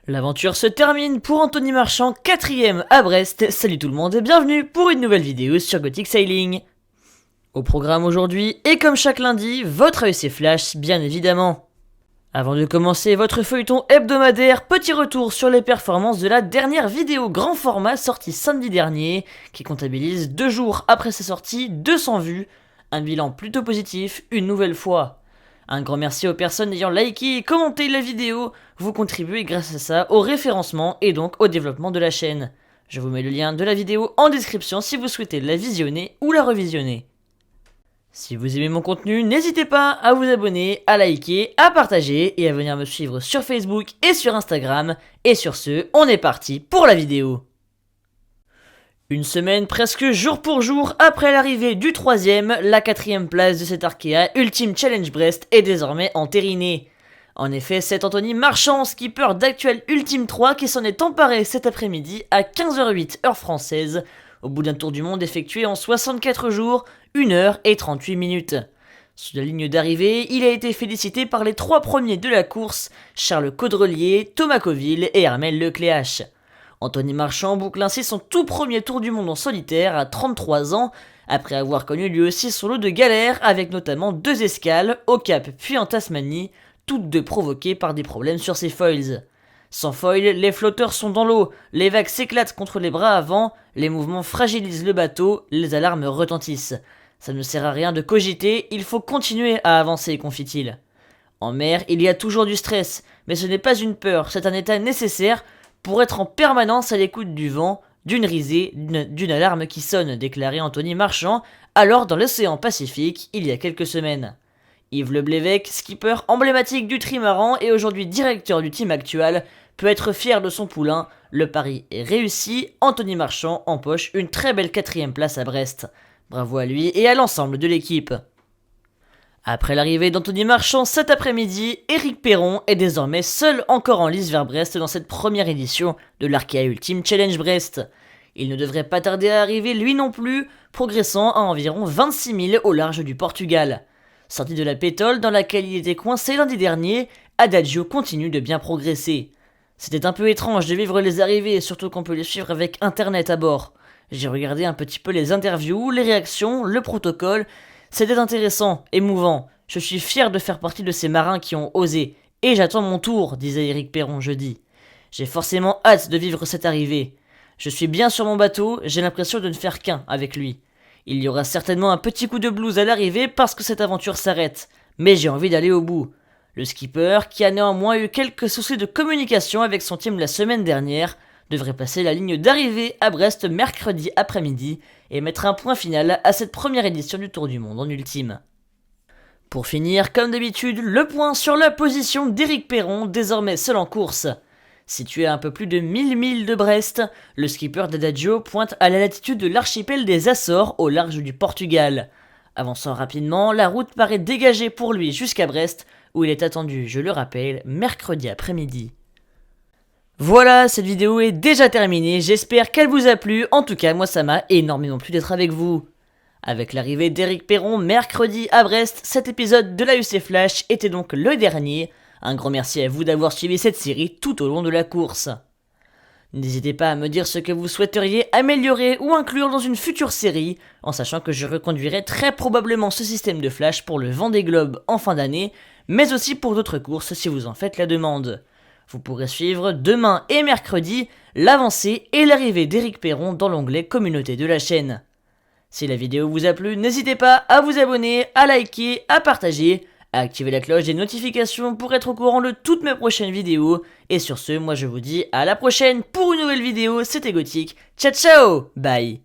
L'aventure se termine pour Anthony Marchand, 4ème à Brest. Salut tout le monde et bienvenue pour une nouvelle vidéo sur Gothic Sailing. Au programme aujourd'hui, et comme chaque lundi, votre AEC Flash bien évidemment. Avant de commencer votre feuilleton hebdomadaire, petit retour sur les performances de la dernière vidéo grand format sortie samedi dernier, qui comptabilise 2 jours après sa sortie, 200 vues, un bilan plutôt positif une nouvelle fois. Un grand merci aux personnes ayant liké et commenté la vidéo, vous contribuez grâce à ça au référencement et donc au développement de la chaîne. Je vous mets le lien de la vidéo en description si vous souhaitez la visionner ou la revisionner. Si vous aimez mon contenu, n'hésitez pas à vous abonner, à liker, à partager et à venir me suivre sur Facebook et sur Instagram. Et sur ce, on est parti pour la vidéo. Une semaine presque jour pour jour après l'arrivée du 3ème, la 4ème place de cet Arkea Ultimate Challenge Brest est désormais entérinée. En effet, c'est Anthony Marchand, skipper d'actuel Ultime 3, qui s'en est emparé cet après-midi à 15h08 heure française, au bout d'un tour du monde effectué en 64 jours, 1 heure et 38 minutes. Sur la ligne d'arrivée, il a été félicité par les 3 premiers de la course, Charles Caudrelier, Thomas Coville et Hermel Lecléache. Anthony Marchand boucle ainsi son tout premier tour du monde en solitaire à 33 ans, après avoir connu lui aussi son lot de galères avec notamment 2 escales, au Cap puis en Tasmanie, toutes deux provoquées par des problèmes sur ses foils. Sans foil, les flotteurs sont dans l'eau, les vagues s'éclatent contre les bras avant, les mouvements fragilisent le bateau, les alarmes retentissent. Ça ne sert à rien de cogiter, il faut continuer à avancer, confie-t-il. En mer, il y a toujours du stress, mais ce n'est pas une peur, c'est un état nécessaire pour être en permanence à l'écoute du vent, d'une risée, d'une alarme qui sonne, déclarait Anthony Marchand, alors dans l'océan Pacifique, il y a quelques semaines. Yves Le Blévec, skipper emblématique du trimaran et aujourd'hui directeur du team actuel, peut être fier de son poulain. Le pari est réussi, Anthony Marchand empoche une très belle 4ème place à Brest. Bravo à lui et à l'ensemble de l'équipe. Après l'arrivée d'Anthony Marchand cet après-midi, Éric Perron est désormais seul encore en lice vers Brest dans cette première édition de l'Arkea Ultimate Challenge Brest. Il ne devrait pas tarder à arriver lui non plus, progressant à environ 26 000 au large du Portugal. Sorti de la pétole dans laquelle il était coincé lundi dernier, Adagio continue de bien progresser. C'était un peu étrange de vivre les arrivées, surtout qu'on peut les suivre avec internet à bord. J'ai regardé un petit peu les interviews, les réactions, le protocole. C'était intéressant, émouvant. Je suis fier de faire partie de ces marins qui ont osé. Et j'attends mon tour, disait Éric Perron jeudi. J'ai forcément hâte de vivre cette arrivée. Je suis bien sur mon bateau, j'ai l'impression de ne faire qu'un avec lui. Il y aura certainement un petit coup de blues à l'arrivée parce que cette aventure s'arrête. Mais j'ai envie d'aller au bout. Le skipper, qui a néanmoins eu quelques soucis de communication avec son team la semaine dernière, devrait passer la ligne d'arrivée à Brest mercredi après-midi et mettre un point final à cette première édition du Tour du Monde en ultime. Pour finir, comme d'habitude, le point sur la position d'Éric Perron, désormais seul en course. Situé à un peu plus de 1000 milles de Brest, le skipper d'Adagio pointe à la latitude de l'archipel des Açores au large du Portugal. Avançant rapidement, la route paraît dégagée pour lui jusqu'à Brest, où il est attendu, je le rappelle, mercredi après-midi. Voilà, cette vidéo est déjà terminée, j'espère qu'elle vous a plu, en tout cas moi ça m'a énormément plu d'être avec vous. Avec l'arrivée d'Éric Perron mercredi à Brest, cet épisode de l'AEC Flash était donc le dernier. Un grand merci à vous d'avoir suivi cette série tout au long de la course. N'hésitez pas à me dire ce que vous souhaiteriez améliorer ou inclure dans une future série, en sachant que je reconduirai très probablement ce système de flash pour le Vendée Globe en fin d'année, mais aussi pour d'autres courses si vous en faites la demande. Vous pourrez suivre demain et mercredi l'avancée et l'arrivée d'Éric Perron dans l'onglet communauté de la chaîne. Si la vidéo vous a plu, n'hésitez pas à vous abonner, à liker, à partager, à activer la cloche des notifications pour être au courant de toutes mes prochaines vidéos. Et sur ce, moi je vous dis à la prochaine pour une nouvelle vidéo, c'était Gothic, ciao ciao, bye.